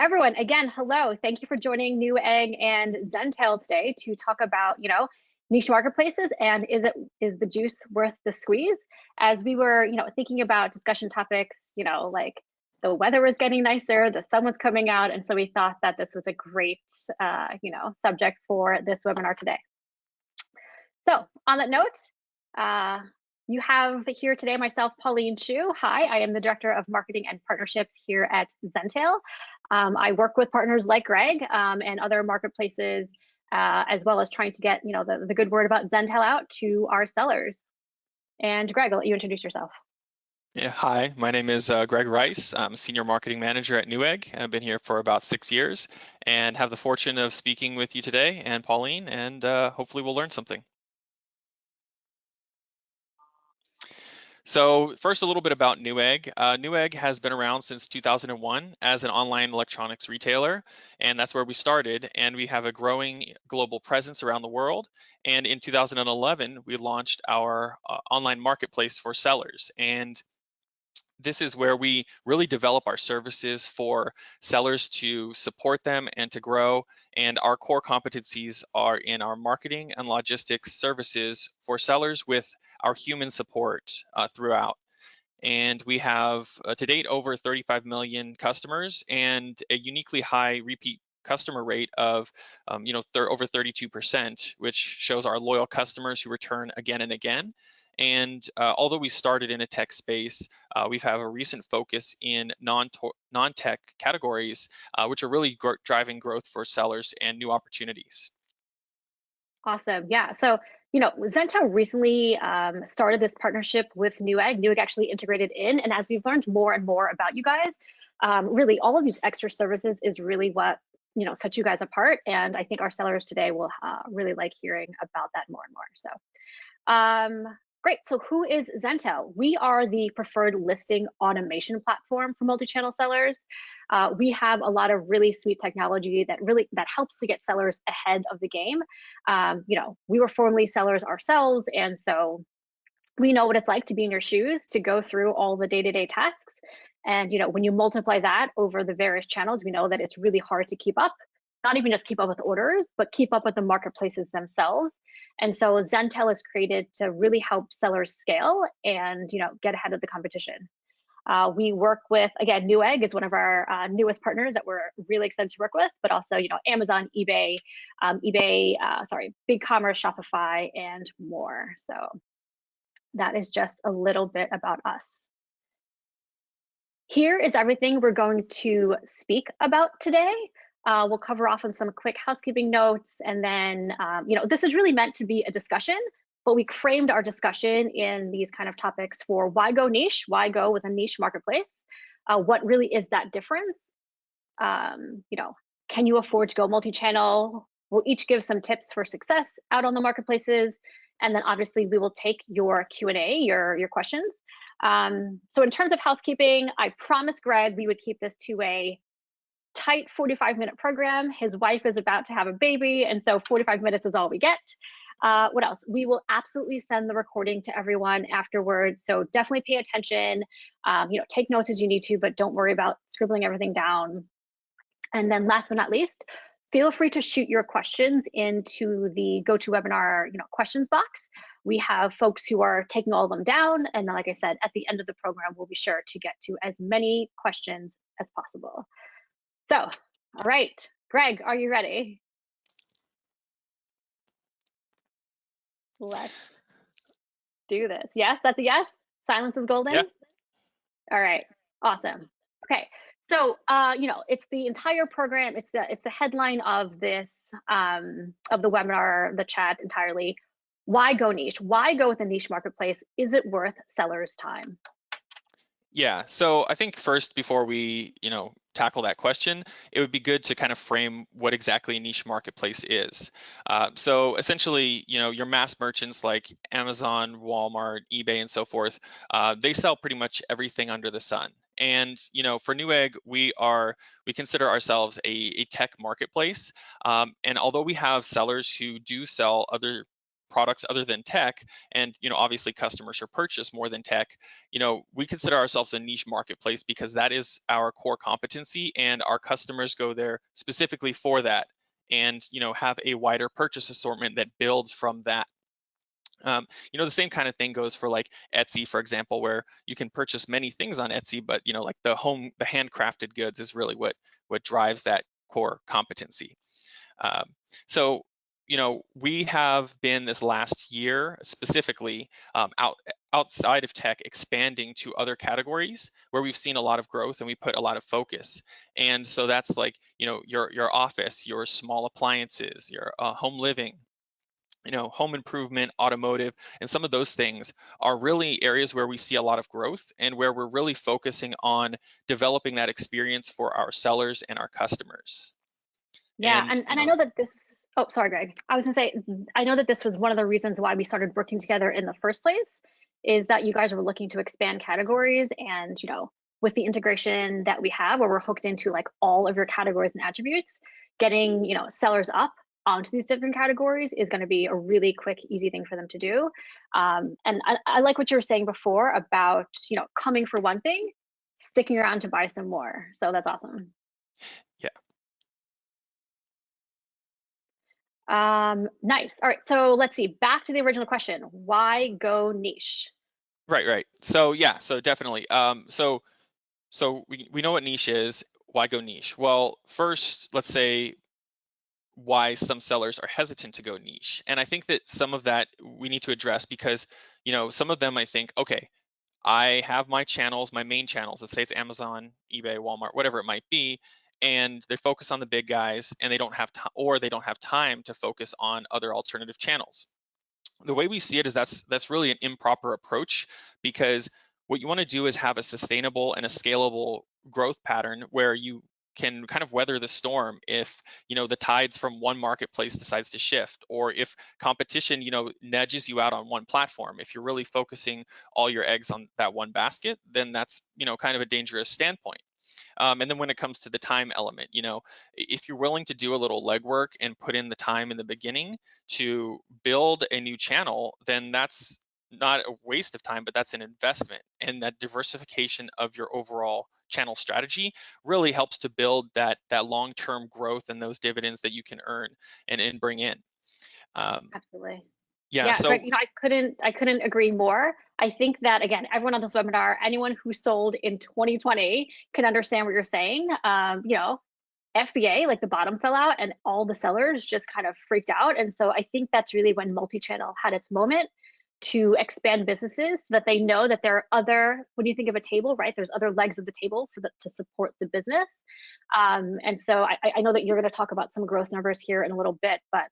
Everyone, again, hello. Thank you for joining Newegg and Zentail today to talk about, niche marketplaces and is the juice worth the squeeze? As we were, thinking about discussion topics, like the weather was getting nicer, the sun was coming out, and so we thought that this was a great, subject for this webinar today. So on that note, you have here today myself, Pauline Chu. Hi, I am the Director of Marketing and Partnerships here at Zentail. I work with partners like Greg and other marketplaces, as well as trying to get the good word about Zentail out to our sellers. And Greg, I'll let you introduce yourself. Yeah, hi, my name is Greg Rice. I'm a Senior Marketing Manager at Newegg. I've been here for about 6 years and have the fortune of speaking with you today and Pauline, and hopefully we'll learn something. So first, a little bit about Newegg. Newegg has been around since 2001 as an online electronics retailer, and that's where we started. And we have a growing global presence around the world. And in 2011, we launched our online marketplace for sellers. And this is where we really develop our services for sellers to support them and to grow. And our core competencies are in our marketing and logistics services for sellers with our human support throughout. And we have to date over 35 million customers and a uniquely high repeat customer rate of over 32%, which shows our loyal customers who return again and again. And although we started in a tech space, we've had a recent focus in non-tech categories, which are really driving growth for sellers and new opportunities. Awesome. Yeah. So, Zentail recently started this partnership with Newegg. Newegg actually integrated in, and as we've learned more and more about you guys, really all of these extra services is really what sets you guys apart. And I think our sellers today will really like hearing about that more and more. So, great. So who is Zentail? We are the preferred listing automation platform for multi-channel sellers. We have a lot of really sweet technology that helps to get sellers ahead of the game. We were formerly sellers ourselves, and so we know what it's like to be in your shoes, to go through all the day-to-day tasks. And when you multiply that over the various channels, we know that it's really hard to keep up. Not even just keep up with orders, but keep up with the marketplaces themselves. And so Zentel is created to really help sellers scale and get ahead of the competition. We work with, again, Newegg is one of our newest partners that we're really excited to work with, but also Amazon, eBay, BigCommerce, Shopify, and more. So that is just a little bit about us. Here is everything we're going to speak about today. We'll cover off on some quick housekeeping notes, and then this is really meant to be a discussion, but we framed our discussion in these kind of topics for why go niche, why go with a niche marketplace, what really is that difference, can you afford to go multi-channel? We'll each give some tips for success out on the marketplaces, and then obviously we will take your Q&A, your questions. So in terms of housekeeping, I promised Greg we would keep this to a tight 45-minute program. His wife is about to have a baby, and so 45 minutes is all we get. What else? We will absolutely send the recording to everyone afterwards, so definitely pay attention. Take notes as you need to, but don't worry about scribbling everything down. And then last but not least, feel free to shoot your questions into the GoToWebinar questions box. We have folks who are taking all of them down, and then, like I said, at the end of the program, we'll be sure to get to as many questions as possible. So, all right, Greg, are you ready? Let's do this. Yes, that's a yes? Silence is golden? Yeah. All right, awesome. Okay, so it's the entire program. It's the headline of this of the webinar, the chat entirely. Why go niche? Why go with a niche marketplace? Is it worth sellers' time? Yeah, so I think first, before we tackle that question, it would be good to kind of frame what exactly a niche marketplace is. So essentially, your mass merchants like Amazon, Walmart, eBay, and so forth, they sell pretty much everything under the sun. And for Newegg, we consider ourselves a tech marketplace. And although we have sellers who do sell other products other than tech, and obviously customers are purchase more than tech, we consider ourselves a niche marketplace because that is our core competency, and our customers go there specifically for that, and have a wider purchase assortment that builds from that. The same kind of thing goes for like Etsy, for example, where you can purchase many things on Etsy, but like the handcrafted goods is really what drives that core competency. Um, so, we have been this last year specifically outside of tech expanding to other categories where we've seen a lot of growth and we put a lot of focus. And so that's like, your office, your small appliances, your home living, home improvement, automotive, and some of those things are really areas where we see a lot of growth and where we're really focusing on developing that experience for our sellers and our customers. Yeah, And, and I know that this, oh, sorry, Greg. I was gonna say, I know that this was one of the reasons why we started working together in the first place, is that you guys were looking to expand categories and, with the integration that we have where we're hooked into like all of your categories and attributes, getting, sellers up onto these different categories is going to be a really quick, easy thing for them to do. And I like what you were saying before about, coming for one thing, sticking around to buy some more. So that's awesome. yeah, Nice. All right. So let's see. Back to the original question. Why go niche? right. So yeah, so definitely. So we know what niche is. Why go niche? Well, first, let's say why some sellers are hesitant to go niche. And I think that some of that we need to address because, some of them I think, okay, I have my channels, my main channels, let's say it's Amazon, eBay, Walmart, whatever it might be, and they focus on the big guys and they don't have time, or they don't have time to focus on other alternative channels. The way we see it is that's really an improper approach, because what you want to do is have a sustainable and a scalable growth pattern where you can kind of weather the storm if the tides from one marketplace decides to shift, or if competition nudges you out on one platform. If you're really focusing all your eggs on that one basket, then that's kind of a dangerous standpoint. And then when it comes to the time element, if you're willing to do a little legwork and put in the time in the beginning to build a new channel, then that's not a waste of time, but that's an investment. And that diversification of your overall channel strategy really helps to build that long-term growth and those dividends that you can earn and bring in. Um, Absolutely. yeah, Yeah, Greg, so I couldn't agree more. I think that again, everyone on this webinar, anyone who sold in 2020 can understand what you're saying. FBA, like the bottom fell out and all the sellers just kind of freaked out. And so I think that's really when multi-channel had its moment to expand businesses so that they know that there are other, when you think of a table, right, there's other legs of the table to support the business. And so I know that you're going to talk about some growth numbers here in a little bit, but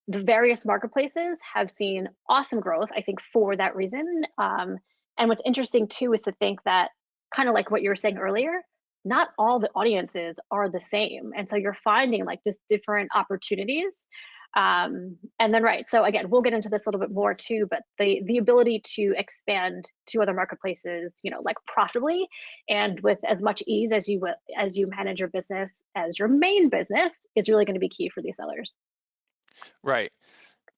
the various marketplaces have seen awesome growth, I think, for that reason. And what's interesting too is to think that, kind of like what you were saying earlier, not all the audiences are the same. And so you're finding like this different opportunities. And then, right, so again, we'll get into this a little bit more too, but the ability to expand to other marketplaces, like profitably and with as much ease as you manage your business as your main business is really going to be key for these sellers. right.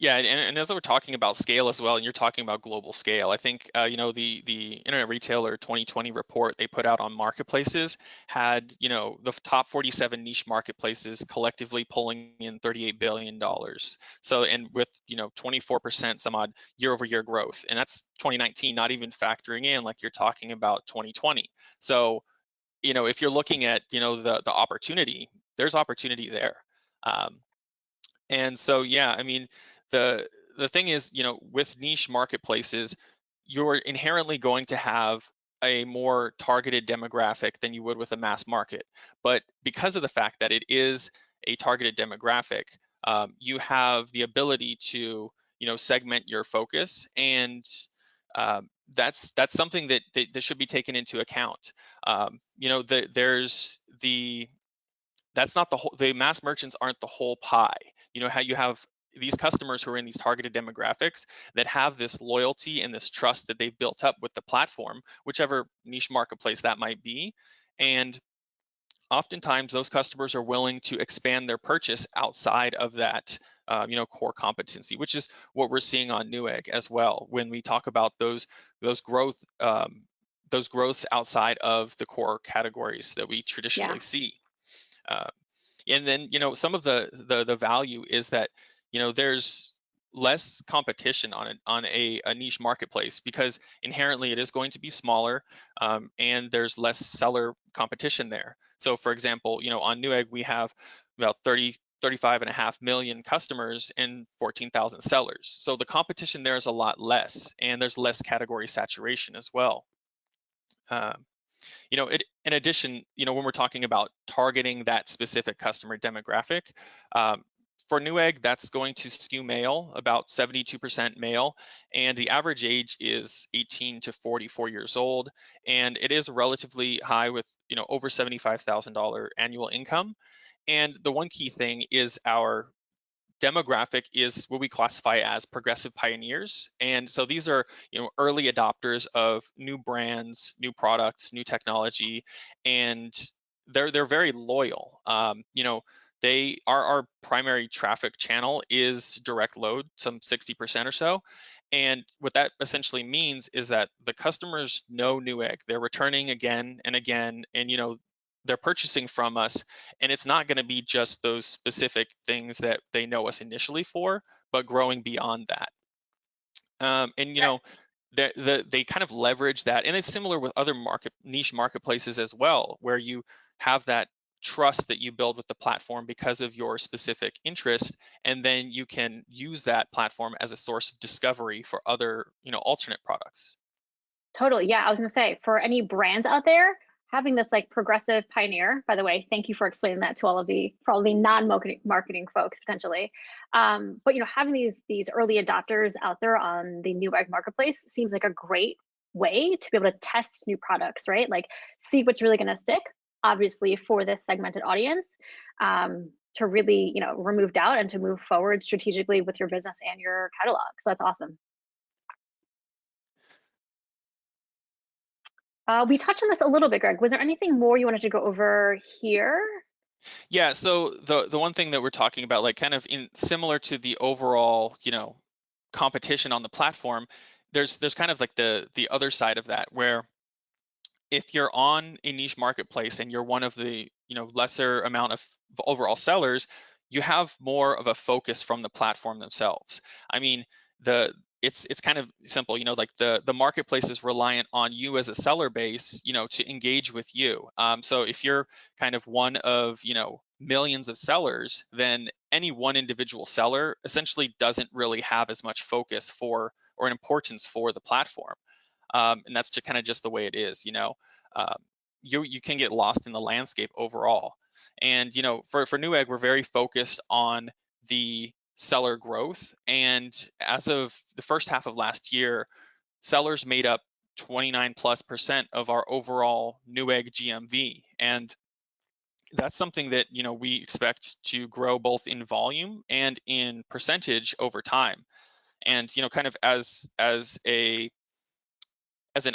Yeah, and as we're talking about scale as well, and you're talking about global scale, I think the Internet Retailer 2020 report they put out on marketplaces had the top 47 niche marketplaces collectively pulling in $38 billion. So, and with 24% some odd year-over-year growth, and that's 2019, not even factoring in like you're talking about 2020. So if you're looking at the opportunity, there's opportunity there. Um, and so, yeah, I mean, the thing is, with niche marketplaces, you're inherently going to have a more targeted demographic than you would with a mass market. But because of the fact that it is a targeted demographic, you have the ability to, segment your focus, and that's something that should be taken into account. There's the that's not the whole, the mass merchants aren't the whole pie. How you have these customers who are in these targeted demographics that have this loyalty and this trust that they've built up with the platform, whichever niche marketplace that might be. And oftentimes those customers are willing to expand their purchase outside of that core competency, which is what we're seeing on Newegg as well. When we talk about those growth those growths outside of the core categories that we Yeah. traditionally see. Uh, and then some of the value is that there's less competition on a niche marketplace, because inherently it is going to be smaller, and there's less seller competition there. So for example, on Newegg we have about 35.5 million customers and 14,000 sellers, so the competition there is a lot less, and there's less category saturation as well. um, in addition, when we're talking about targeting that specific customer demographic, um, for Newegg, that's going to skew male, about 72% male, and the average age is 18 to 44 years old, and it is relatively high with over $75,000 annual income. And the one key thing is our demographic is what we classify as progressive pioneers. And so these are, early adopters of new brands, new products, new technology, and they're very loyal. They are our primary traffic channel is direct load, some 60% or so. And what that essentially means is that the customers know Newegg. They're returning again and again, and they're purchasing from us, and it's not going to be just those specific things that they know us initially for, but growing beyond that. And they kind of leverage that, and it's similar with other niche marketplaces as well, where you have that trust that you build with the platform because of your specific interest, and then you can use that platform as a source of discovery for other alternate products. Totally. Yeah, I was gonna say for any brands out there, having this like progressive pioneer, by the way, thank you for explaining that to all of the probably non-marketing folks potentially. But having these early adopters out there on the Newegg marketplace seems like a great way to be able to test new products, right? Like see what's really gonna stick, obviously for this segmented audience, to really, remove doubt and to move forward strategically with your business and your catalog. So that's awesome. We touched on this a little bit, Greg. Was there anything more you wanted to go over here? Yeah, so the one thing that we're talking about, like kind of in similar to the overall, competition on the platform, there's kind of like the other side of that, where if you're on a niche marketplace and you're one of the lesser amount of overall sellers, you have more of a focus from the platform themselves. I mean, the it's kind of simple, like the marketplace is reliant on you as a seller base, to engage with you. So if you're kind of one of millions of sellers, then any one individual seller essentially doesn't really have as much focus for or an importance for the platform. And that's just kind of just the way it is. Um, you can get lost in the landscape overall. And for Newegg, we're very focused on the seller growth. And as of the first half of last year, sellers made up 29+% of our overall Newegg GMV. And that's something that we expect to grow both in volume and in percentage over time. And kind of as an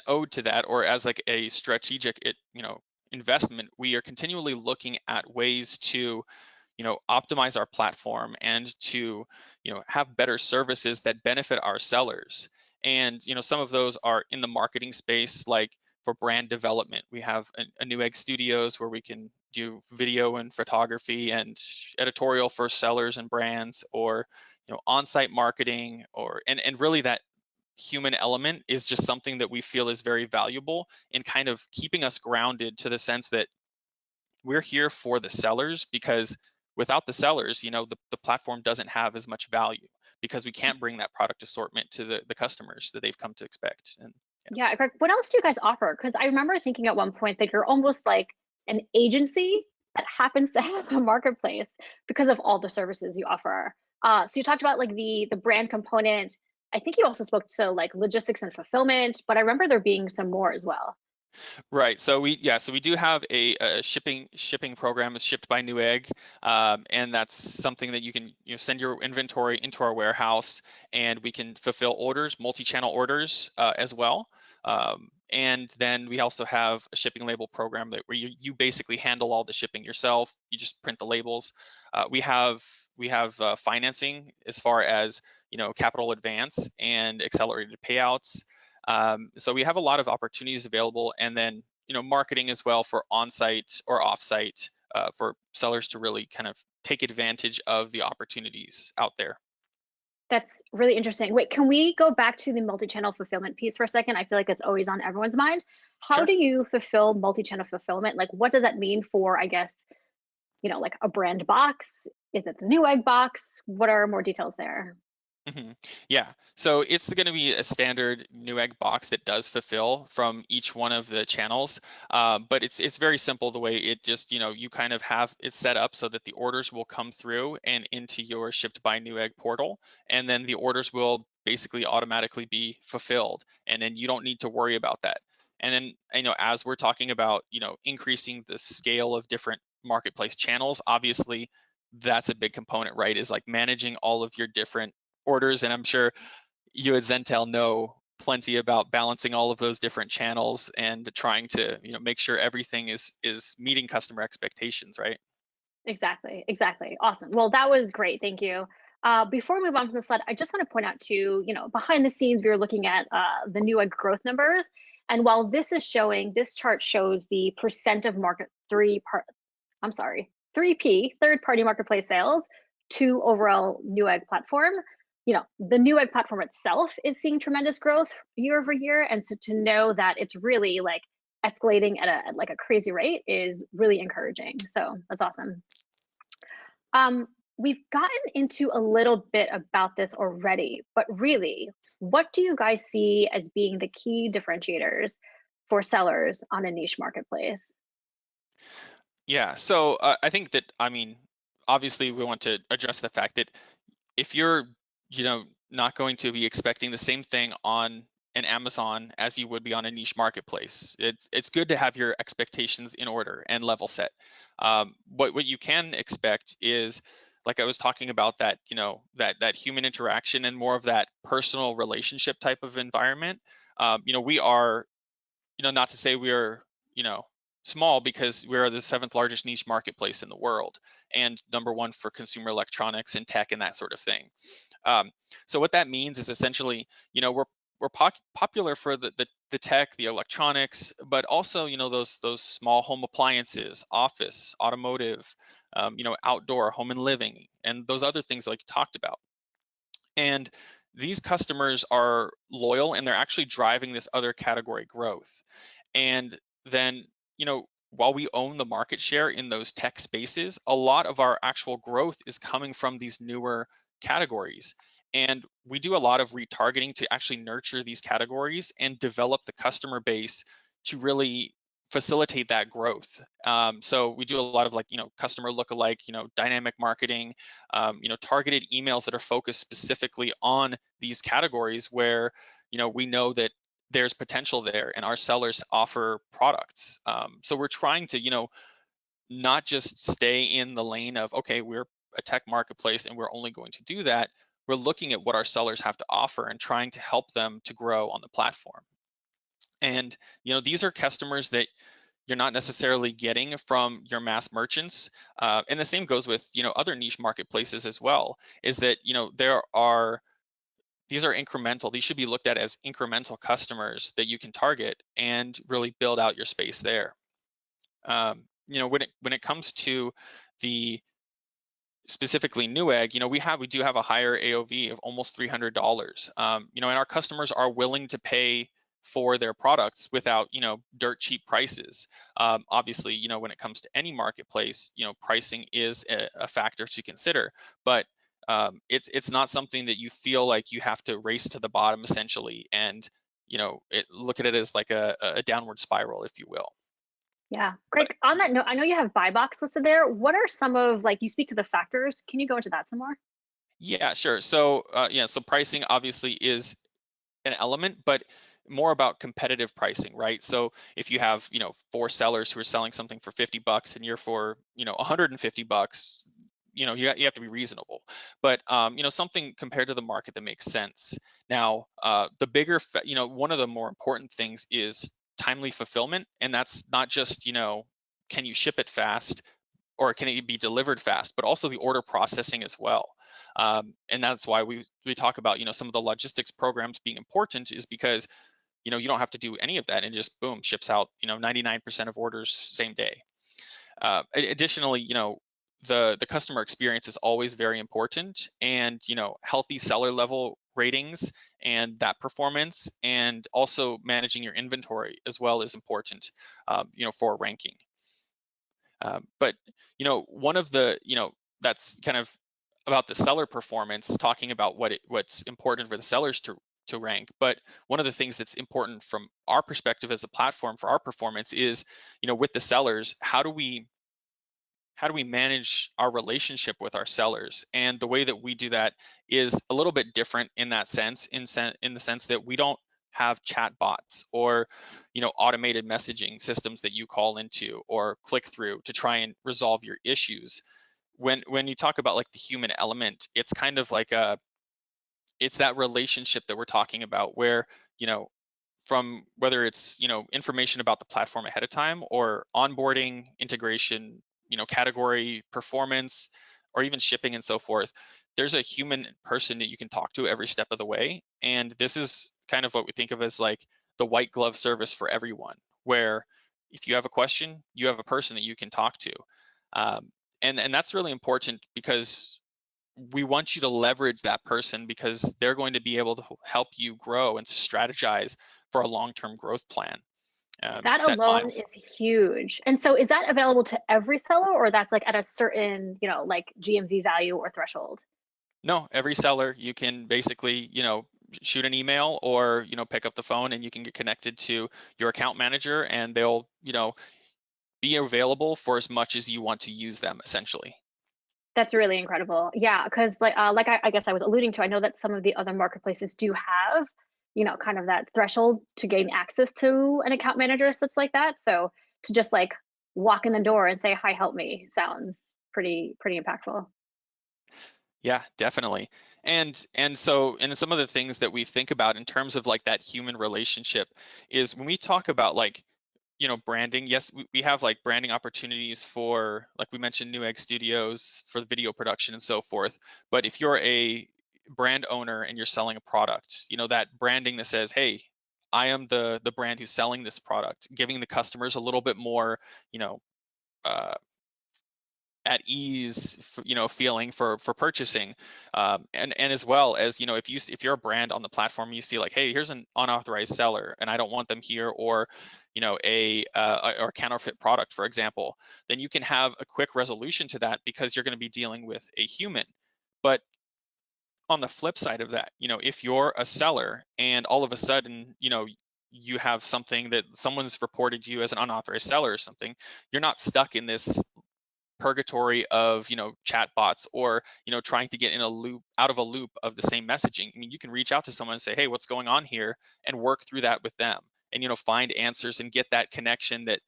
ode to that, or as like a strategic investment, we are continually looking at ways to optimize our platform and to have better services that benefit our sellers. And some of those are in the marketing space, like for brand development we have a Newegg Studios where we can do video and photography and editorial for sellers and brands, or on-site marketing, or and really that human element is just something that we feel is very valuable in kind of keeping us grounded, to the sense that we're here for the sellers, because without the sellers, the platform doesn't have as much value, because we can't bring that product assortment to the customers that they've come to expect. And Yeah, Greg, what else do you guys offer? Because I remember thinking at one point that you're almost like an agency that happens to have a marketplace because of all the services you offer. So you talked about like the brand component. I think you also spoke to like logistics and fulfillment, but I remember there being some more as well. Right. So we do have a shipping program is shipped by Newegg, and that's something that you can send your inventory into our warehouse, and we can fulfill orders, multi-channel orders as well. And then we also have a shipping label program that where you basically handle all the shipping yourself. You just print the labels. We have financing as far as capital advance and accelerated payouts. So we have a lot of opportunities available, and then marketing as well for on-site or off-site for sellers to really kind of take advantage of the opportunities out there. That's really interesting. Wait, can we go back to the multi-channel fulfillment piece for a second? I feel like it's always on everyone's mind. How Sure. do you fulfill multi-channel fulfillment? Like, what does that mean for, I guess, like a brand box? Is it the Newegg box? What are more details there? hmm Yeah, so it's going to be a standard Newegg box that does fulfill from each one of the channels, but it's very simple the way it just you kind of have it set up so that the orders will come through and into your shipped by Newegg portal, and then the orders will basically automatically be fulfilled, and then you don't need to worry about that. And then as we're talking about increasing the scale of different marketplace channels, obviously that's a big component, right? Is like managing all of your different orders, and I'm sure you at Zentel know plenty about balancing all of those different channels and trying to make sure everything is meeting customer expectations, right? Exactly, exactly. Awesome. Well, that was great. Thank you. Before we move on from the slide, I just want to point out too, behind the scenes, we were looking at the Newegg growth numbers. And while this chart shows the percent of market I'm sorry, 3P, third party marketplace sales to overall Newegg platform. The Newegg platform itself is seeing tremendous growth year over year. And so to know that it's really like escalating at like a crazy rate is really encouraging. So that's awesome. We've gotten into a little bit about this already, but really, what do you guys see as being the key differentiators for sellers on a niche marketplace? Yeah, so I think that, I mean, obviously we want to address the fact that if you're not going to be expecting the same thing on an Amazon as you would be on a niche marketplace, it's good to have your expectations in order and level set. What you can expect is, like I was talking about, that that human interaction and more of that personal relationship type of environment. We are, not to say we are, small, because we are the seventh largest niche marketplace in the world and number one for consumer electronics and tech and that sort of thing. Um, so what that means is essentially, we're popular for the tech, the electronics, but also those small home appliances, office, automotive, outdoor, home and living, and those other things like you talked about. And these customers are loyal, and they're actually driving this other category growth. And then, while we own the market share in those tech spaces, a lot of our actual growth is coming from these newer categories. And we do a lot of retargeting to actually nurture these categories and develop the customer base to really facilitate that growth. So we do a lot of, like, customer lookalike, dynamic marketing, targeted emails that are focused specifically on these categories where, we know that there's potential there and our sellers offer products. So we're trying to, not just stay in the lane of, okay, we're a tech marketplace and we're only going to do that. We're looking at what our sellers have to offer and trying to help them to grow on the platform. And these are customers that you're not necessarily getting from your mass merchants. And the same goes with other niche marketplaces as well. Is that there are these are incremental. These should be looked at as incremental customers that you can target and really build out your space there. When it comes to the specifically Newegg, we do have a higher AOV of almost $300. And our customers are willing to pay for their products without dirt cheap prices. Obviously, when it comes to any marketplace, pricing is a factor to consider, but it's not something that you feel like you have to race to the bottom essentially, and look at it as like a downward spiral, if you will. Yeah. But Greg, on that note, I know you have buy box listed there. What are some of, like, you speak to the factors? Can you go into that some more? yeah, sure. So so pricing obviously is an element, but more about competitive pricing, right? So if you have, four sellers who are selling something for 50 bucks and you're for, 150 bucks, you have to be reasonable. But something compared to the market that makes sense. Now, the bigger, one of the more important things is timely fulfillment, and that's not just, can you ship it fast or can it be delivered fast, but also the order processing as well. And that's why we talk about, some of the logistics programs being important, is because you don't have to do any of that and just boom, ships out 99% of orders same day. Additionally, the customer experience is always very important, and healthy seller level ratings and that performance, and also managing your inventory as well is important, for ranking. But one of the that's kind of about the seller performance, talking about what's important for the sellers to rank. But one of the things that's important from our perspective as a platform for our performance is, with the sellers, how do we manage our relationship with our sellers? And the way that we do that is a little bit different in that sense, in the sense that we don't have chat bots or automated messaging systems that you call into or click through to try and resolve your issues. When you talk about like the human element, it's kind of like it's that relationship that we're talking about, where you know from whether it's information about the platform ahead of time, or onboarding, integration, category performance, or even shipping and so forth, there's a human person that you can talk to every step of the way. And this is kind of what we think of as like the white glove service for everyone, where if you have a question, you have a person that you can talk to. Um, and that's really important, because we want you to leverage that person, because they're going to be able to help you grow and to strategize for a long-term growth plan. That Set alone miles. is huge. And so is that available to every seller, or that's like at a certain, like GMV value or threshold? No, every seller, you can basically, shoot an email, or, pick up the phone and you can get connected to your account manager, and they'll, be available for as much as you want to use them, essentially. That's really incredible. Yeah, because like I guess I was alluding to, I know that some of the other marketplaces do have, kind of that threshold to gain access to an account manager, such like that. So to just like walk in the door and say, "Hi, help me," sounds pretty impactful. Yeah, definitely. And some of the things that we think about in terms of like that human relationship is when we talk about like, branding. Yes, we have like branding opportunities for, like we mentioned, Newegg Studios for the video production and so forth. But if you're a brand owner and you're selling a product, that branding that says, "Hey, I am the brand who's selling this product," giving the customers a little bit more, you know, uh, at ease, feeling for purchasing, and as well as, if you're a brand on the platform, you see like, hey, here's an unauthorized seller and I don't want them here, or or counterfeit product, for example, then you can have a quick resolution to that, because you're going to be dealing with a human. But on the flip side of that, if you're a seller and all of a sudden, you have something that someone's reported you as an unauthorized seller or something, you're not stuck in this purgatory of chat bots, or trying to get in a loop, out of a loop of the same messaging. I mean, you can reach out to someone and say, hey, what's going on here, and work through that with them, and find answers and get that connection that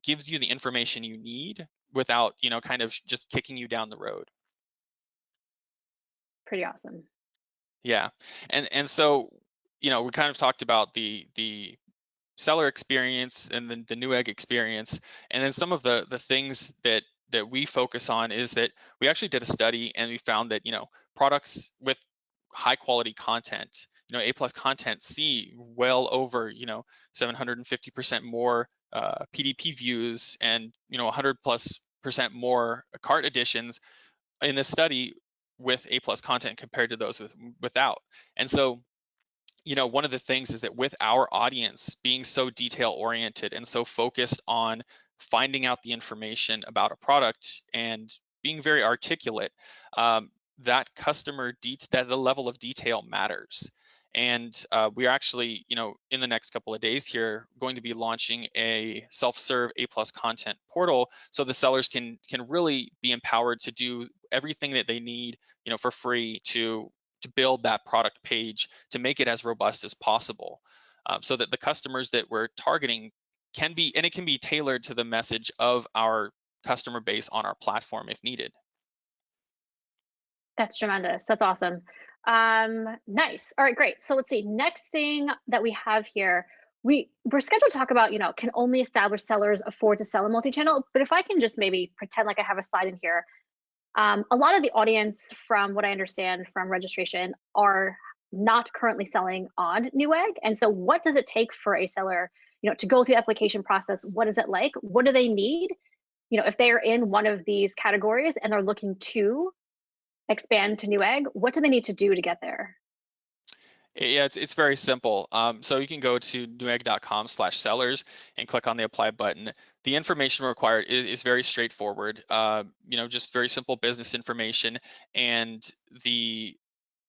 gives you the information you need, without kind of just kicking you down the road. Pretty awesome. Yeah. And so we kind of talked about the seller experience and then the Newegg experience. And then some of the things that we focus on is that we actually did a study, and we found that products with high quality content, A plus content, see well over 750% more PDP views, and 100+% more cart additions in this study with A plus content compared to those without. And so one of the things is that with our audience being so detail oriented and so focused on finding out the information about a product and being very articulate, that that the level of detail matters. And we're actually, in the next couple of days here, going to be launching a self-serve A plus content portal, so the sellers can really be empowered to do everything that they need, for free, to build that product page, to make it as robust as possible. so that the customers that we're targeting can be, and it can be tailored to the message of our customer base on our platform if needed. That's tremendous. That's awesome. Nice. All right, great. So let's see. Next thing that we have here, we're scheduled to talk about, can only established sellers afford to sell a multi-channel? But if I can just maybe pretend like I have a slide in here, a lot of the audience, from what I understand from registration, are not currently selling on Newegg. And so what does it take for a seller, to go through the application process? What is it like? What do they need? If they are in one of these categories and they're looking to expand to Newegg, what do they need to do to get there? Yeah, it's very simple. So you can go to newegg.com/sellers and click on the apply button. The information required is very straightforward. Just very simple business information, and the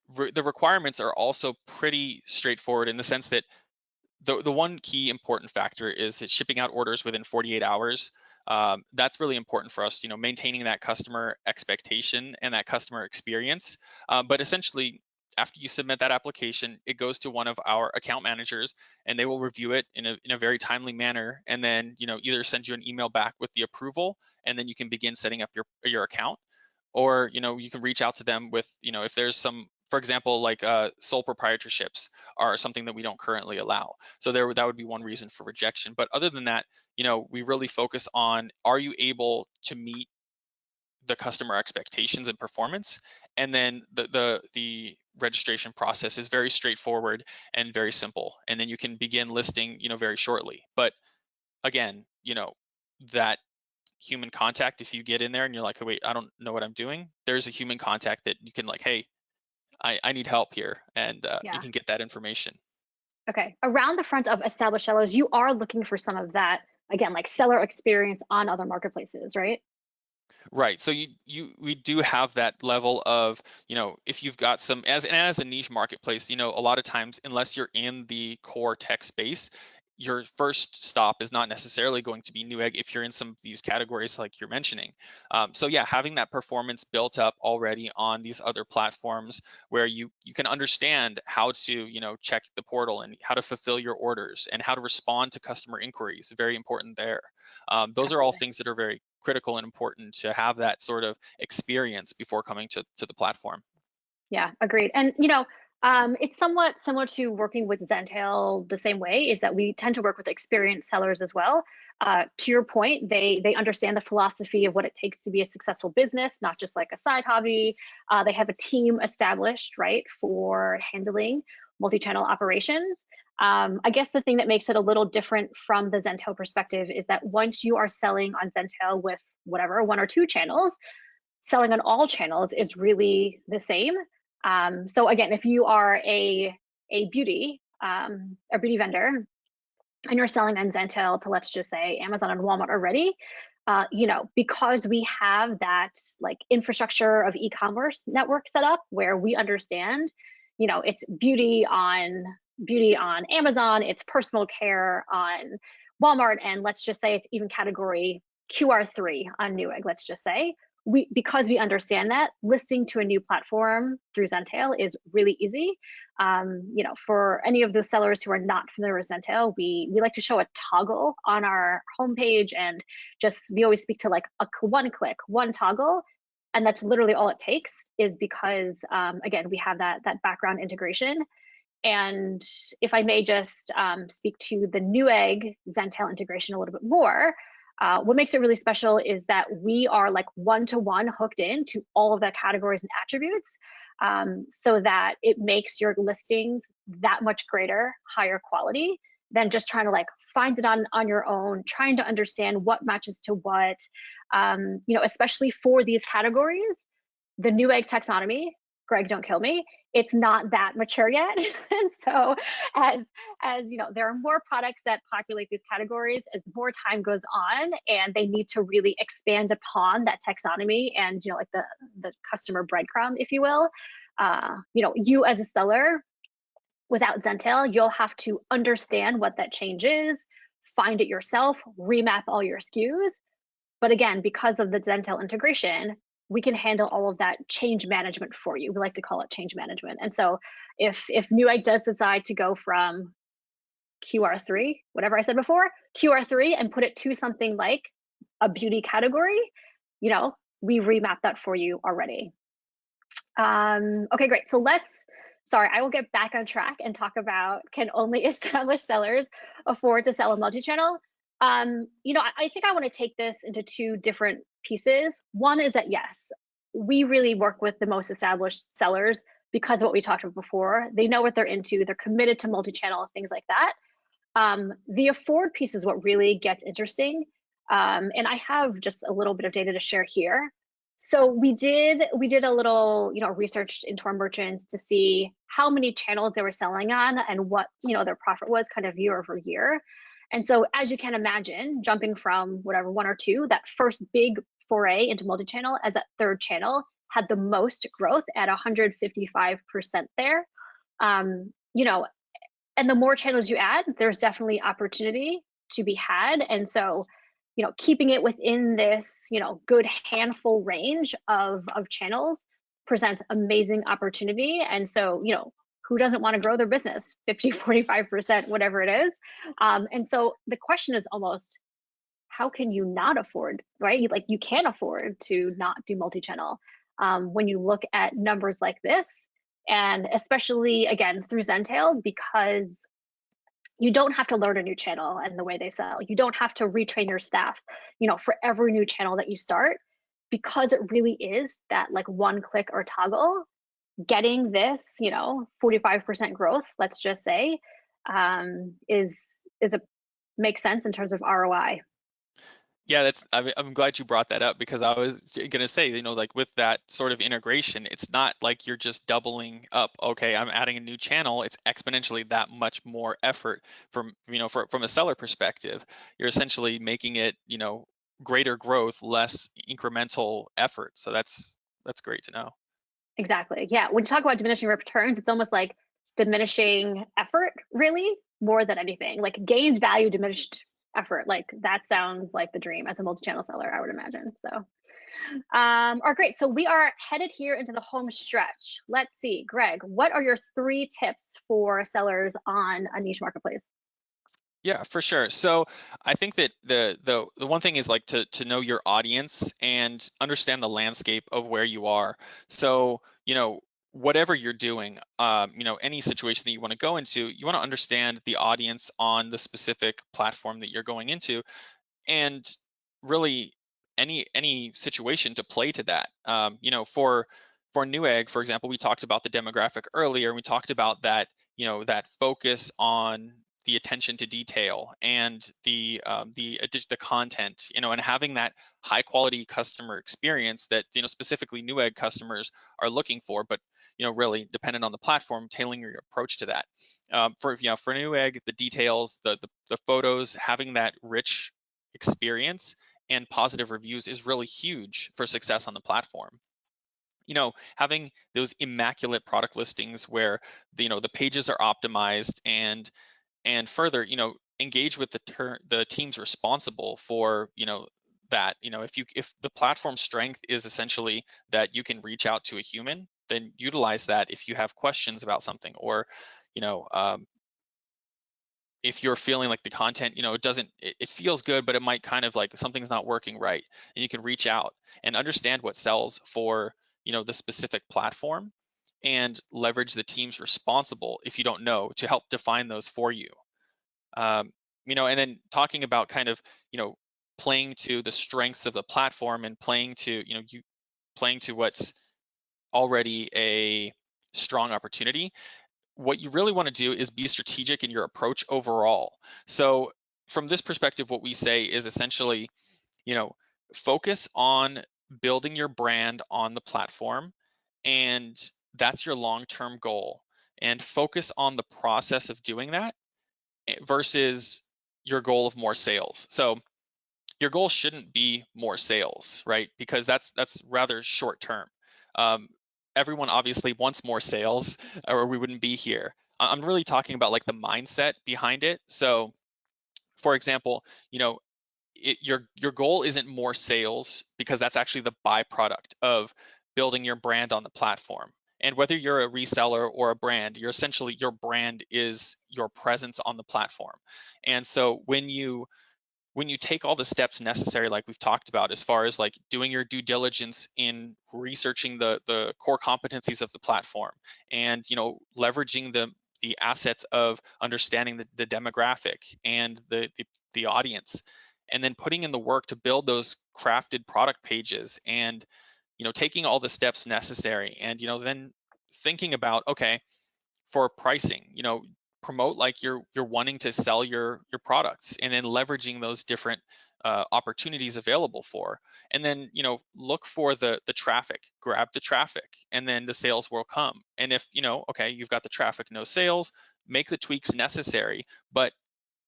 the requirements are also pretty straightforward in the sense that the one key important factor is that shipping out orders within 48 hours. That's really important for us, maintaining that customer expectation and that customer experience. But essentially, after you submit that application, it goes to one of our account managers, and they will review it in a very timely manner, and then either send you an email back with the approval, and then you can begin setting up your account. Or you can reach out to them with, if there's some, for example, like sole proprietorships are something that we don't currently allow, so that would be one reason for rejection. But other than that, we really focus on, are you able to meet the customer expectations and performance? And then the registration process is very straightforward and very simple, and then you can begin listing very shortly. But again, that human contact, if you get in there and you're like, oh, wait, I don't know what I'm doing, there's a human contact that you can, like, hey, I need help here, and you Yeah. can get that information. Okay. Around the front of established sellers, you are looking for some of that, again, like seller experience on other marketplaces, right? Right. So we do have that level of, if you've got some, as a niche marketplace, a lot of times, unless you're in the core tech space, your first stop is not necessarily going to be Newegg if you're in some of these categories like you're mentioning. So yeah, having that performance built up already on these other platforms where you can understand how to, check the portal and how to fulfill your orders and how to respond to customer inquiries, very important there. Those are all Absolutely. things that are very critical and important to have that sort of experience before coming to the platform. Yeah, agreed. And it's somewhat similar to working with Zentail the same way, is that we tend to work with experienced sellers as well. To your point, they understand the philosophy of what it takes to be a successful business, not just like a side hobby. They have a team established, right, for handling multi-channel operations. I guess the thing that makes it a little different from the Zentail perspective is that once you are selling on Zentail with whatever, one or two channels, selling on all channels is really the same. So again, if you are a beauty vendor, and you're selling on Zentel to, let's just say, Amazon and Walmart already, because we have that like infrastructure of e-commerce network set up where we understand, it's beauty on Amazon, it's personal care on Walmart, and let's just say it's even category QR3 on Newegg, let's just say. Because we understand that, listing to a new platform through Zentail is really easy. For any of the sellers who are not familiar with Zentail, we like to show a toggle on our homepage, and we always speak to like a one click, one toggle, and that's literally all it takes. Is because again, we have that background integration. And if I may just speak to the Newegg Zentail integration a little bit more, what makes it really special is that we are like one-to-one hooked in to all of the categories and attributes, so that it makes your listings that much greater, higher quality than just trying to like find it on your own, trying to understand what matches to what, especially for these categories. The Newegg taxonomy, Greg, don't kill me, it's not that mature yet. And so as there are more products that populate these categories as more time goes on, and they need to really expand upon that taxonomy and like the customer breadcrumb, if you will. You as a seller without Zentail, you'll have to understand what that change is, find it yourself, remap all your SKUs. But again, because of the Zentel integration, we can handle all of that change management for you. We like to call it change management. And so if Newegg does decide to go from QR3, whatever I said before, QR3, and put it to something like a beauty category, we remap that for you already. Okay, great. So sorry, I will get back on track and talk about, can only established sellers afford to sell a multi-channel? I think I want to take this into two different pieces. One is that, yes, we really work with the most established sellers because of what we talked about before. They know what they're into, they're committed to multi-channel, things like that. The afford piece is what really gets interesting. And I have just a little bit of data to share here. So we did a little, research into our merchants to see how many channels they were selling on and what, their profit was kind of year over year. And so as you can imagine, jumping from whatever, one or two, that first big foray into multi-channel as that third channel had the most growth at 155% there. And the more channels you add, there's definitely opportunity to be had. And so, keeping it within this, good handful range of channels presents amazing opportunity. And so, who doesn't want to grow their business 50, 45%, whatever it is? And so the question is almost, how can you not afford, right? Like, you can't afford to not do multi-channel when you look at numbers like this. And especially, again, through Zentail, because you don't have to learn a new channel and the way they sell. You don't have to retrain your staff, for every new channel that you start, because it really is that like one click or toggle. Getting this, 45% growth, let's just say, is a makes sense in terms of ROI. Yeah, I'm glad you brought that up because I was gonna say, like with that sort of integration, it's not like you're just doubling up. Okay, I'm adding a new channel. It's exponentially that much more effort from a seller perspective. You're essentially making it, greater growth, less incremental effort. So that's great to know. Exactly. Yeah. When you talk about diminishing returns, it's almost like diminishing effort, really, more than anything. Like gained value, diminished effort. Like that sounds like the dream as a multi-channel seller, I would imagine. So, all right, great. So we are headed here into the home stretch. Let's see, Greg, what are your 3 tips for sellers on a niche marketplace? Yeah, for sure. So I think that the one thing is like to know your audience and understand the landscape of where you are. So, whatever you're doing, any situation that you want to go into, you want to understand the audience on the specific platform that you're going into, and really any situation to play to that. For Newegg, for example, we talked about the demographic earlier. We talked about that, that focus on the attention to detail and the content, and having that high quality customer experience that, specifically Newegg customers are looking for, but really dependent on the platform, tailoring your approach to that. For Newegg, the details, the photos, having that rich experience and positive reviews is really huge for success on the platform. Having those immaculate product listings where the pages are optimized, and further, engage with the teams responsible for that. If the platform strength is essentially that you can reach out to a human, then utilize that if you have questions about something, or you know um, if you're feeling like the content, it feels good, but it might kind of like something's not working right, and you can reach out and understand what sells for, the specific platform, and leverage the teams responsible, if you don't know, to help define those for you. Um, and then talking about kind of, playing to the strengths of the platform, and playing to what's already a strong opportunity. What you really want to do is be strategic in your approach overall. So from this perspective, what we say is essentially, you know, focus on building your brand on the platform, and that's your long-term goal. And focus on the process of doing that versus your goal of more sales. So your goal shouldn't be more sales, right? Because that's rather short term. Um, Everyone obviously wants more sales, or we wouldn't be here. I'm really talking about like the mindset behind it. So, for example, your goal isn't more sales, because that's actually the byproduct of building your brand on the platform And whether you're a reseller or a brand, you're essentially, your brand is your presence on the platform. And so when you take all the steps necessary, like we've talked about, as far as like doing your due diligence in researching the core competencies of the platform, and leveraging the assets of understanding the demographic and the audience, and then putting in the work to build those crafted product pages, and taking all the steps necessary, and then thinking about, okay, for pricing, promote like you're wanting to sell your products, and then leveraging those different opportunities available for, and then look for the traffic, grab the traffic, and then the sales will come. And if okay, you've got the traffic, no sales, make the tweaks necessary. But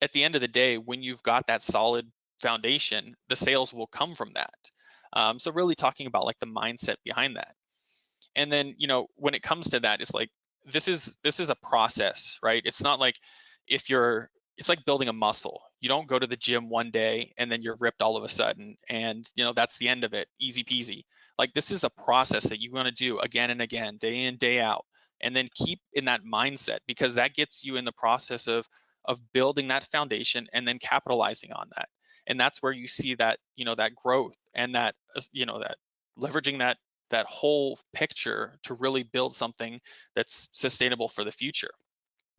at the end of the day, when you've got that solid foundation, the sales will come from that. So really talking about like the mindset behind that. And then when it comes to that, it's like, this is a process, right? It's not like, if you're it's like building a muscle. You don't go to the gym one day and then you're ripped all of a sudden, and that's the end of it, easy peasy. Like, this is a process that you want to do again and again, day in, day out, and then keep in that mindset, because that gets you in the process of building that foundation and then capitalizing on that. And that's where you see that that growth, and that that leveraging that whole picture to really build something that's sustainable for the future.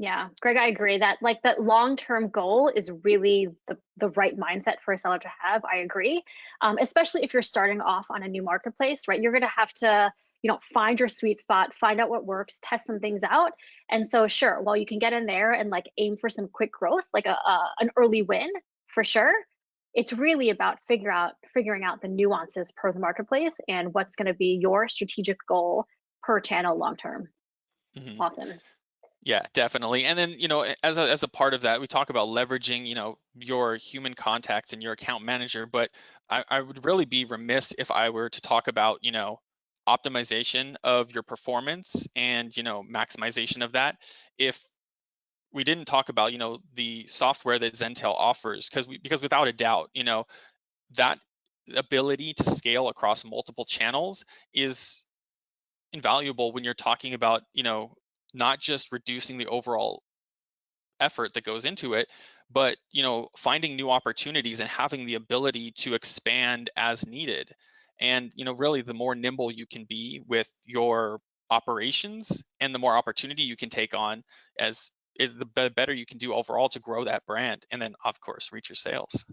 Yeah, Greg, I agree that like that long-term goal is really the right mindset for a seller to have. I agree, especially if you're starting off on a new marketplace, right? You're going to have to, find your sweet spot, find out what works, test some things out. And so, sure, while you can get in there and like aim for some quick growth, like an early win for sure, it's really about figuring out the nuances per the marketplace and what's going to be your strategic goal per channel long term. Mhm. Awesome. Yeah, definitely. And then, as a part of that, we talk about leveraging, your human contacts and your account manager. But I would really be remiss if I were to talk about, optimization of your performance and, maximization of that, if we didn't talk about, the software that Zentel offers, because without a doubt, that ability to scale across multiple channels is invaluable when you're talking about, not just reducing the overall effort that goes into it, but finding new opportunities and having the ability to expand as needed. And really, the more nimble you can be with your operations, and the more opportunity you can take on, the better you can do overall to grow that brand, and then of course reach your sales.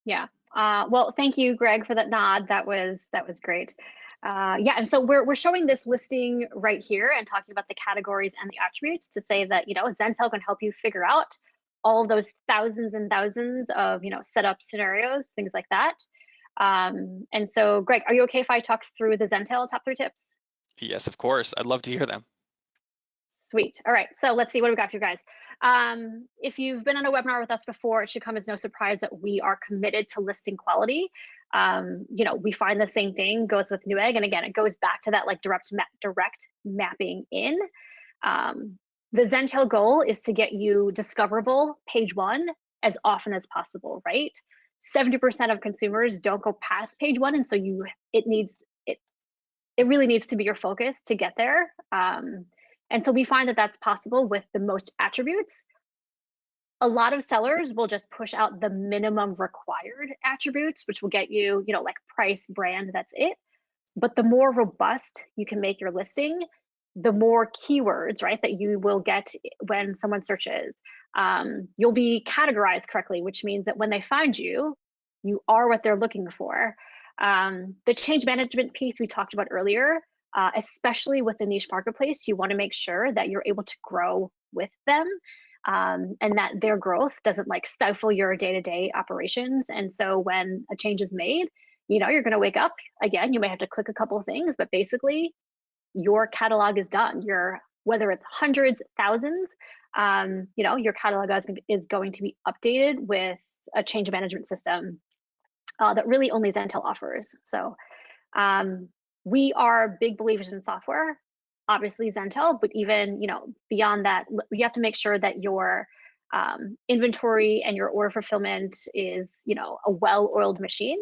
Yeah. Well, thank you, Greg, for that nod. That was great. Yeah, and so we're showing this listing right here and talking about the categories and the attributes to say that Zentel can help you figure out all of those thousands and thousands of setup scenarios, things like that. And so, Greg, are you okay if I talk through the Zentel top 3 tips? Yes, of course, I'd love to hear them. Sweet. All right. So let's see what we got for you guys. If you've been on a webinar with us before, it should come as no surprise that we are committed to listing quality. We find the same thing goes with Newegg, and again, it goes back to that like direct mapping in. The Zentel goal is to get you discoverable page one as often as possible, right? 70% of consumers don't go past page one, and so it really needs to be your focus to get there. And so we find that that's possible with the most attributes. A lot of sellers will just push out the minimum required attributes, which will get you, like price, brand, that's it. But the more robust you can make your listing, the more keywords, right, that you will get when someone searches. You'll be categorized correctly, which means that when they find you, you are what they're looking for. The change management piece we talked about earlier, especially with the niche marketplace, you want to make sure that you're able to grow with them, and that their growth doesn't like stifle your day-to-day operations. And so when a change is made, you're going to wake up again. You may have to click a couple of things, but basically, your catalog is done. Whether it's hundreds, thousands, your catalog is going to be updated with a change management system that really only Zentel offers. So we are big believers in software, obviously Zentel, but even beyond that, you have to make sure that your inventory and your order fulfillment is a well-oiled machine.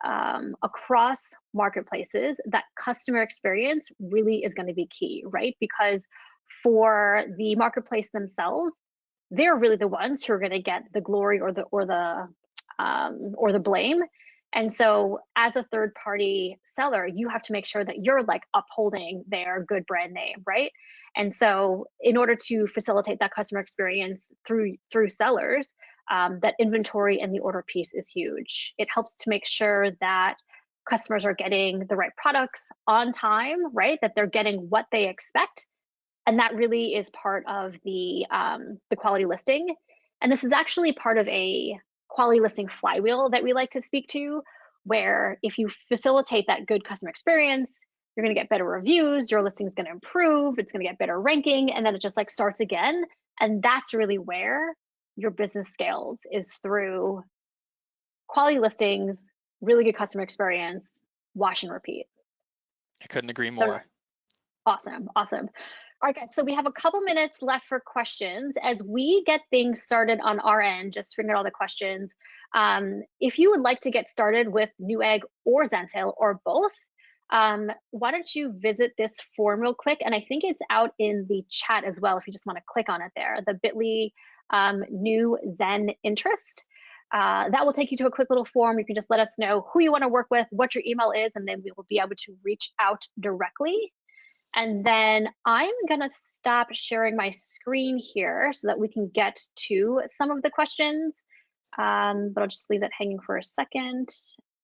across marketplaces, that customer experience really is going to be key, right? Because for the marketplace themselves, they're really the ones who are going to get the glory or the blame. And so as a third party seller, you have to make sure that you're like upholding their good brand name, right? And so in order to facilitate that customer experience through sellers, that inventory and the order piece is huge. It helps to make sure that customers are getting the right products on time, right? That they're getting what they expect. And that really is part of the quality listing. And this is actually part of a quality listing flywheel that we like to speak to, where if you facilitate that good customer experience, you're going to get better reviews, your listing is going to improve, it's going to get better ranking, and then it just like starts again. And that's really where your business scales, is through quality listings, really good customer experience, wash and repeat. I couldn't agree So, more. awesome. All right, guys, so we have a couple minutes left for questions. As we get things started on our end, just figuring out all the questions, if you would like to get started with Newegg or Zentail or both, why don't you visit this form real quick? And I think it's out in the chat as well, if you just want to click on it there, the bit.ly new Zen interest. That will take you to a quick little form. You can just let us know who you want to work with, what your email is, and then we will be able to reach out directly. And then I'm going to stop sharing my screen here so that we can get to some of the questions. But I'll just leave that hanging for a second.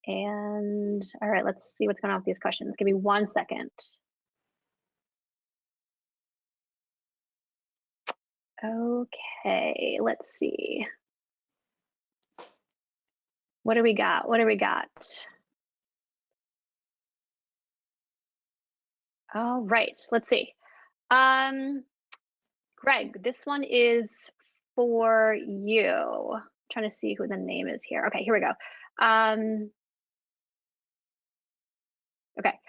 And all right, let's see what's going on with these questions. Give me 1 second. Okay, let's see. What do we got? All right, let's see. Greg, this one is for you. I'm trying to see who the name is here. Okay, here we go. Okay.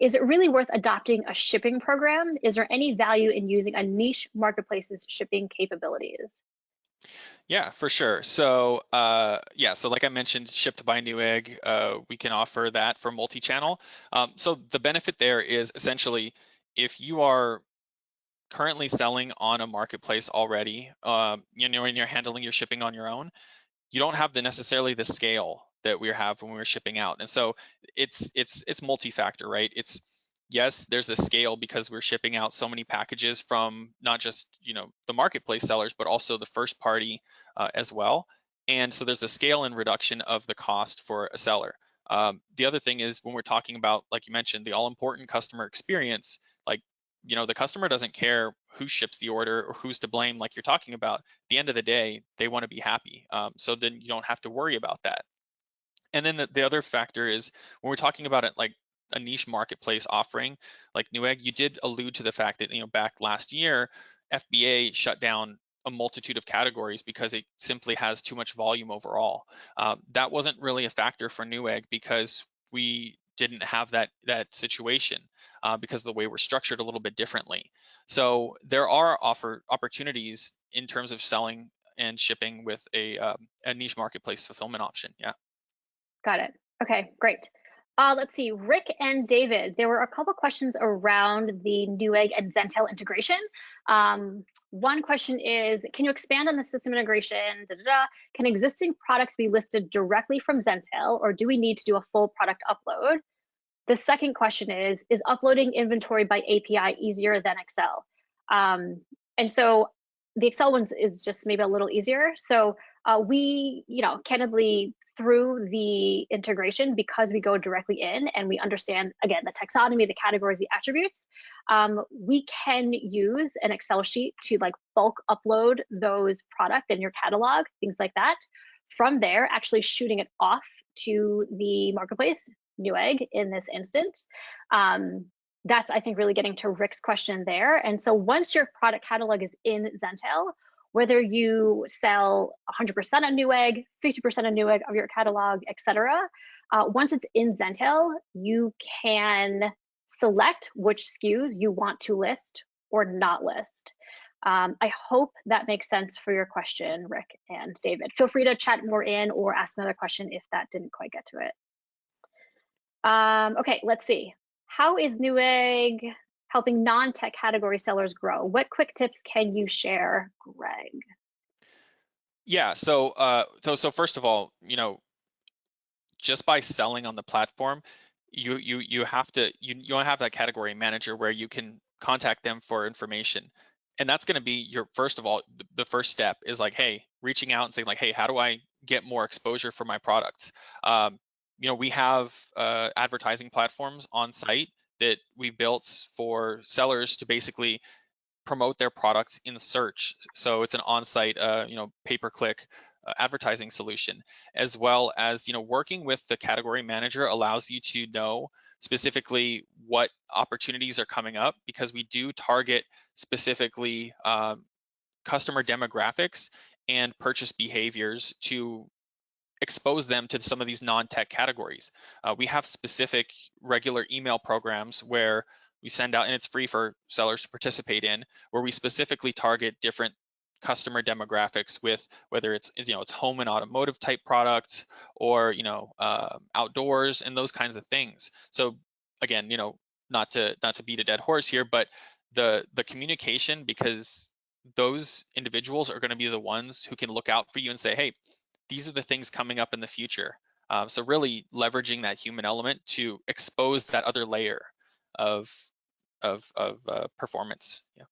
Is it really worth adopting a shipping program? Is there any value in using a niche marketplace's shipping capabilities? Yeah, for sure. So so like I mentioned, shipped by Newegg, we can offer that for multi-channel. So the benefit there is essentially if you are currently selling on a marketplace already, and you're handling your shipping on your own, you don't have necessarily the scale that we have when we're shipping out. And so it's multi-factor, right? It's yes, there's a scale because we're shipping out so many packages from not just the marketplace sellers, but also the first party as well. And so there's the scale and reduction of the cost for a seller. The other thing is when we're talking about, like you mentioned, the all-important customer experience, like the customer doesn't care who ships the order or who's to blame, like you're talking about. At the end of the day, they want to be happy. So then you don't have to worry about that. And then the other factor is when we're talking about it like a niche marketplace offering like Newegg, you did allude to the fact that back last year, FBA shut down a multitude of categories because it simply has too much volume overall. That wasn't really a factor for Newegg because we didn't have that situation because of the way we're structured a little bit differently. So there are opportunities in terms of selling and shipping with a niche marketplace fulfillment option. Yeah. Got it. Okay, great. Let's see, Rick and David, there were a couple questions around the Newegg and Zentel integration. One question is, can you expand on the system integration? Can existing products be listed directly from Zentel, or do we need to do a full product upload? The second question is uploading inventory by API easier than Excel? And so the Excel one is just maybe a little easier. So we, candidly, through the integration, because we go directly in and we understand, again, the taxonomy, the categories, the attributes, we can use an Excel sheet to like bulk upload those product in your catalog, things like that. From there, actually shooting it off to the marketplace, Newegg in this instance. That's, I think, really getting to Rick's question there. And so once your product catalog is in Zentail, whether you sell 100% on Newegg, 50% on Newegg of your catalog, etc., once it's in Zentail, you can select which SKUs you want to list or not list. I hope that makes sense for your question, Rick and David. Feel free to chat more in or ask another question if that didn't quite get to it. Okay, let's see. How is Newegg helping non-tech category sellers grow? What quick tips can you share, Greg? Yeah. So first of all, just by selling on the platform, you have to you want to have that category manager where you can contact them for information, and that's going to be your first of all the first step is like, hey, reaching out and saying like, hey, how do I get more exposure for my products? We have advertising platforms on site that we built for sellers to basically promote their products in search. So it's an on-site, pay-per-click advertising solution, as well as working with the category manager allows you to know specifically what opportunities are coming up because we do target specifically customer demographics and purchase behaviors to expose them to some of these non-tech categories. We have specific regular email programs where we send out, and it's free for sellers to participate in, where we specifically target different customer demographics with whether it's home and automotive type products or outdoors and those kinds of things. So again, not to beat a dead horse here, but the communication, because those individuals are going to be the ones who can look out for you and say, hey, these are the things coming up in the future. So really leveraging that human element to expose that other layer of performance. Yeah.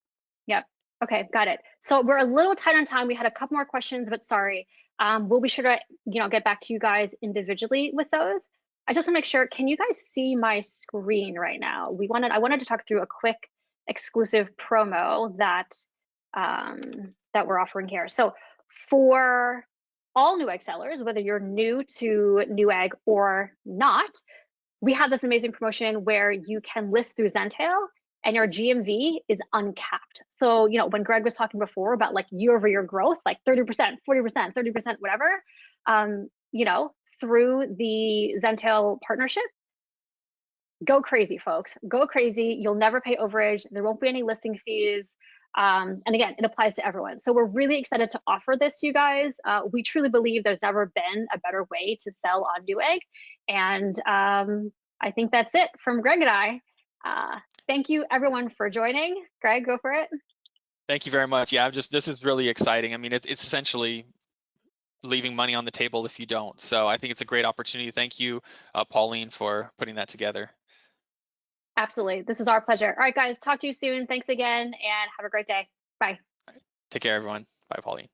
Yep. Okay, got it. So we're a little tight on time. We had a couple more questions, but sorry. We'll be sure to, get back to you guys individually with those. I just want to make sure, can you guys see my screen right now? I wanted to talk through a quick exclusive promo that that we're offering here. So for all Newegg sellers, whether you're new to Newegg or not, we have this amazing promotion where you can list through Zentail and your GMV is uncapped. So, when Greg was talking before about like year-over-year growth, like 30%, 40%, 30%, whatever, through the Zentail partnership, go crazy, folks. Go crazy. You'll never pay overage. There won't be any listing fees. And again, it applies to everyone. So we're really excited to offer this to you guys. We truly believe there's never been a better way to sell on Newegg. And I think that's it from Greg and I. Thank you everyone for joining. Greg, go for it. Thank you very much. Yeah, this is really exciting. I mean, it's essentially leaving money on the table if you don't. So I think it's a great opportunity. Thank you, Pauline, for putting that together. Absolutely. This is our pleasure. All right, guys, talk to you soon. Thanks again and have a great day. Bye. Take care, everyone. Bye, Pauline.